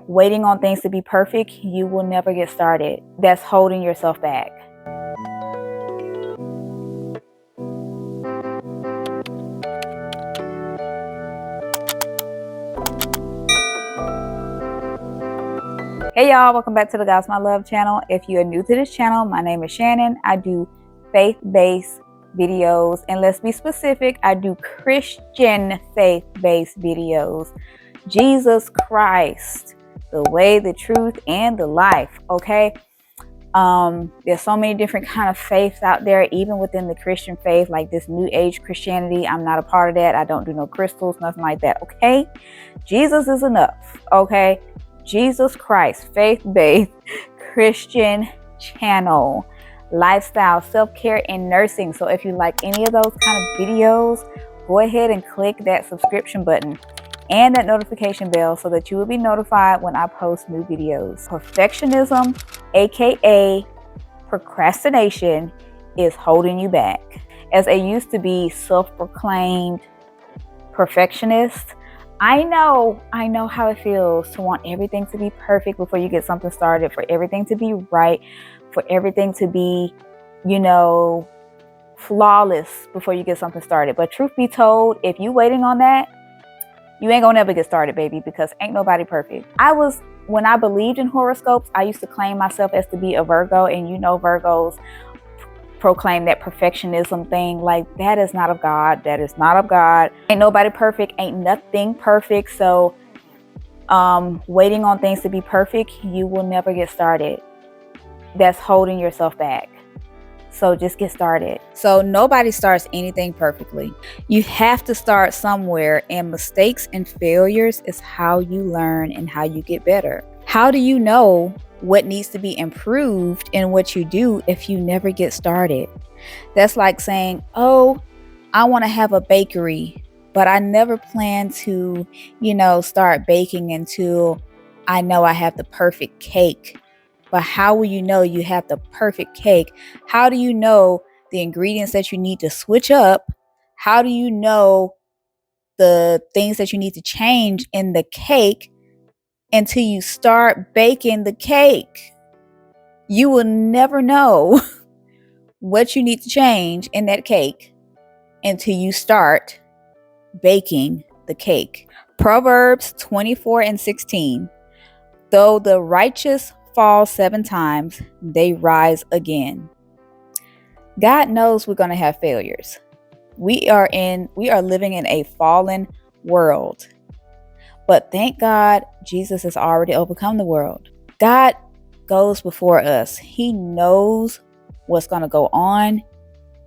Waiting on things to be perfect, you will never get started. That's holding yourself back. Hey y'all, welcome back to the Godsmylove channel. If you are new to this channel, my name is Shannon. I do faith-based videos, and let's be specific, I do Christian faith-based videos. Jesus Christ, the way, the truth, and the life, okay? There's so many different kind of faiths out there, even within the Christian faith, like this new age Christianity. I'm not a part of that. I don't do no crystals, nothing like that, okay? Jesus is enough, okay? Jesus Christ, faith-based Christian channel, lifestyle, self-care, and nursing. So if you like any of those kind of videos, go ahead and click that subscription button and that notification bell so that you will be notified when I post new videos. Perfectionism, aka procrastination, is holding you back. As I used to be self-proclaimed perfectionist, I know how it feels to want everything to be perfect before you get something started, for everything to be right, for everything to be, flawless before you get something started. But truth be told, if you waiting on that, you ain't gonna never get started, baby, because ain't nobody perfect. When I believed in horoscopes, I used to claim myself as to be a Virgo, and Virgos proclaim that perfectionism thing. Like, that is not of God. That is not of God. Ain't nobody perfect. Ain't nothing perfect. So waiting on things to be perfect, you will never get started. That's holding yourself back. So just get started. So nobody starts anything perfectly. You have to start somewhere, and mistakes and failures is how you learn and how you get better. How do you know what needs to be improved in what you do if you never get started? That's like saying, oh, I want to have a bakery, but I never plan to, start baking until I know I have the perfect cake. But how will you know you have the perfect cake? How do you know the ingredients that you need to switch up? How do you know the things that you need to change in the cake until you start baking the cake? You will never know what you need to change in that cake until you start baking the cake. Proverbs 24:16. Though the righteous fall 7 times, they rise again. God knows we're going to have failures. We are living in a fallen world. But thank God, Jesus has already overcome the world. God goes before us. He knows what's going to go on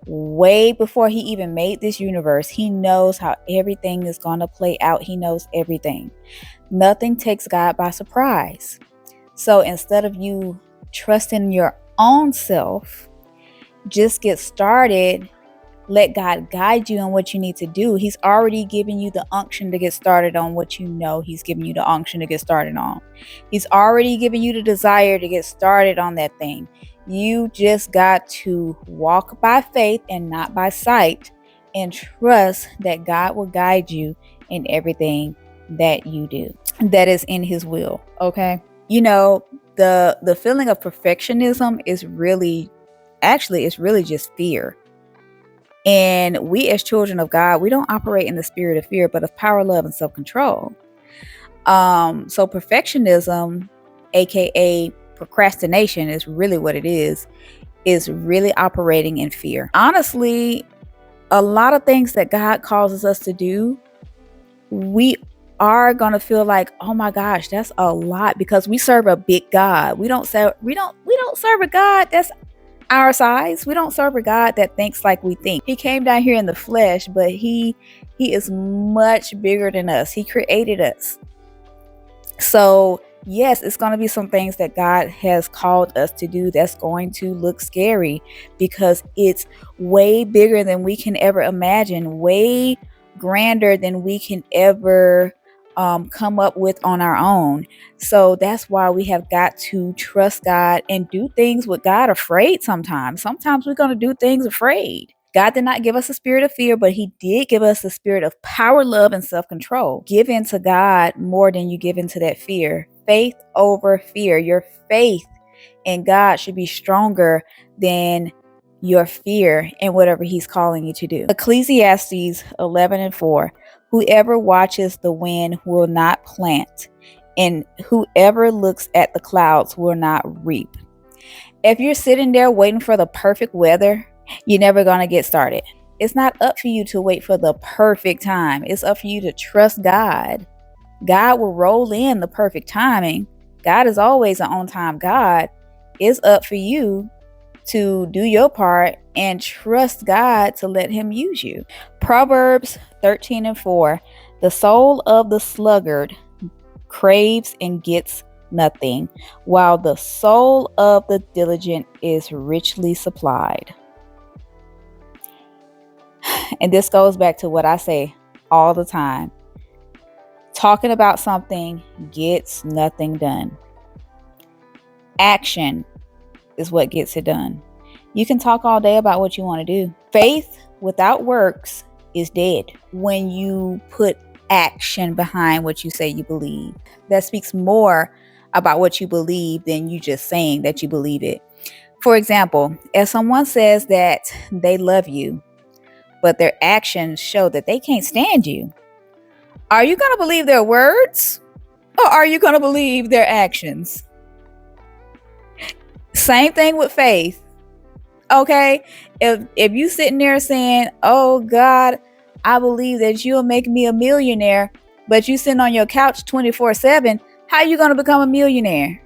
way before he even made this universe. He knows how everything is going to play out. He knows everything. Nothing takes God by surprise. So instead of you trusting your own self, just get started. Let God guide you on what you need to do. He's already given you the unction to get started on what you know he's giving you the unction to get started on. He's already given you the desire to get started on that thing. You just got to walk by faith and not by sight, and trust that God will guide you in everything that you do that is in his will, okay? The feeling of perfectionism is really just fear. And we as children of God, we don't operate in the spirit of fear, but of power, love, and self-control. So perfectionism, aka procrastination, is really what it is really operating in fear. Honestly, a lot of things that God causes us to do, we are going to feel like, oh my gosh, that's a lot, because we serve a big God. We don't serve a God that's our size. We don't serve a God that thinks like we think. He came down here in the flesh, but he is much bigger than us. He created us. So yes, it's going to be some things that God has called us to do that's going to look scary, because it's way bigger than we can ever imagine, way grander than we can ever come up with on our own. So that's why we have got to trust God and do things with God afraid sometimes. Sometimes we're going to do things afraid. God did not give us a spirit of fear, but he did give us a spirit of power, love, and self-control. Give in to God more than you give into that fear. faith over fear. Your faith in God should be stronger than your fear in whatever he's calling you to do. Ecclesiastes 11:4. Whoever watches the wind will not plant, and whoever looks at the clouds will not reap. If you're sitting there waiting for the perfect weather, you're never going to get started. It's not up for you to wait for the perfect time. It's up for you to trust God. God will roll in the perfect timing. God is always an on-time God. It's up for you to do your part and trust God to let him use you. Proverbs 13:4. The soul of the sluggard craves and gets nothing, while the soul of the diligent is richly supplied. And this goes back to what I say all the time. Talking about something gets nothing done. Action is what gets it done. You can talk all day about what you want to do. Faith without works is dead. When you put action behind what you say you believe, that speaks more about what you believe than you just saying that you believe it. For example, if someone says that they love you, but their actions show that they can't stand you, are you going to believe their words or are you going to believe their actions? Same thing with faith. Okay, if you sitting there saying, oh God, I believe that you'll make me a millionaire, but you sitting on your couch 24/7, how are you going to become a millionaire?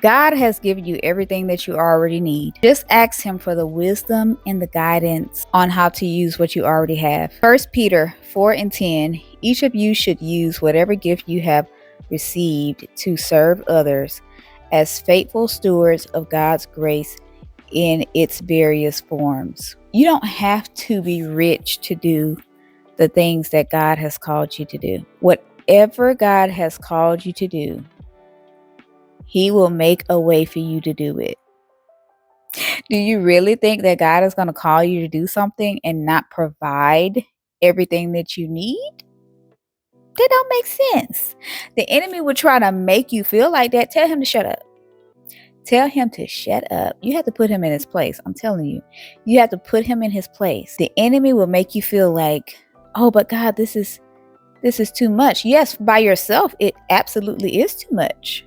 God has given you everything that you already need. Just ask him for the wisdom and the guidance on how to use what you already have. 1 Peter 4:10, each of you should use whatever gift you have received to serve others as faithful stewards of God's grace in its various forms. You don't have to be rich to do the things that God has called you to do. Whatever God has called you to do, he will make a way for you to do it. Do you really think that God is going to call you to do something and not provide everything that you need? That don't make sense. The enemy will try to make you feel like that. Tell him to shut up. Tell him to shut up. You have to put him in his place. I'm telling you. You have to put him in his place. The enemy will make you feel like, oh, but God, this is too much. Yes, by yourself, it absolutely is too much.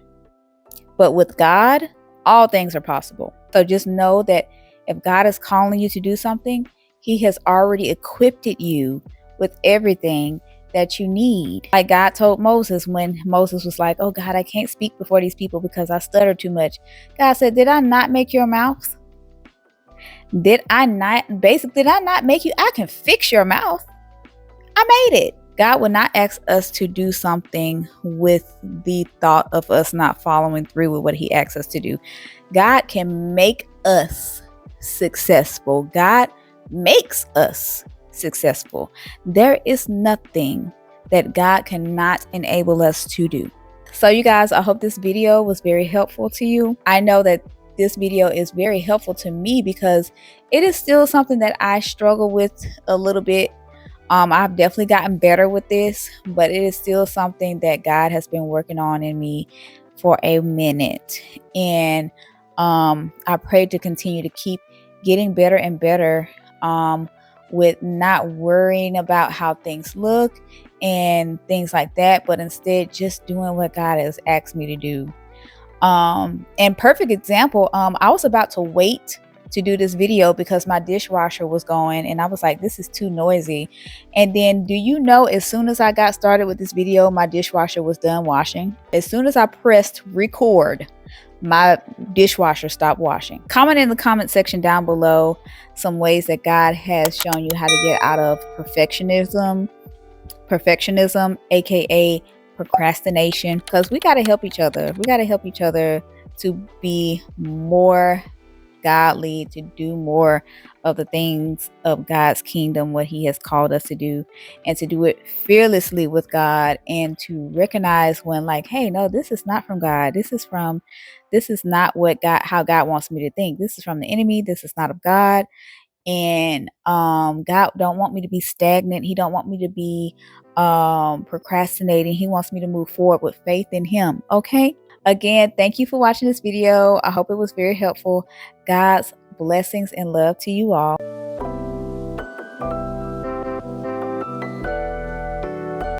But with God, all things are possible. So just know that if God is calling you to do something, he has already equipped you with everything that you need. Like God told Moses when Moses was like, oh God, I can't speak before these people because I stutter too much. God said, did I not make your mouth? Did I not make you? I can fix your mouth. I made it. God would not ask us to do something with the thought of us not following through with what he asks us to do. God can make us successful. God makes us successful. There is nothing that God cannot enable us to do. So you guys, I hope this video was very helpful to you. I know that this video is very helpful to me because it is still something that I struggle with a little bit. I've definitely gotten better with this, but it is still something that God has been working on in me for a minute. And I pray to continue to keep getting better and better with not worrying about how things look and things like that, but instead just doing what God has asked me to do. And perfect example, I was about to wait to do this video because my dishwasher was going and I was like, this is too noisy. And then do you know, as soon as I got started with this video, my dishwasher was done washing. As soon as I pressed record, my dishwasher stopped washing. Comment in the comment section down below some ways that God has shown you how to get out of perfectionism, aka procrastination, because we got to help each other. We got to help each other to be more godly, to do more of the things of God's kingdom, what he has called us to do, and to do it fearlessly with God, and to recognize when like, hey, no, this is not from God. This is not what God, how God wants me to think. This is from the enemy. This is not of God. And God don't want me to be stagnant. He don't want me to be procrastinating. He wants me to move forward with faith in him. Okay. Again, thank you for watching this video. I hope it was very helpful. God's blessings and love to you all.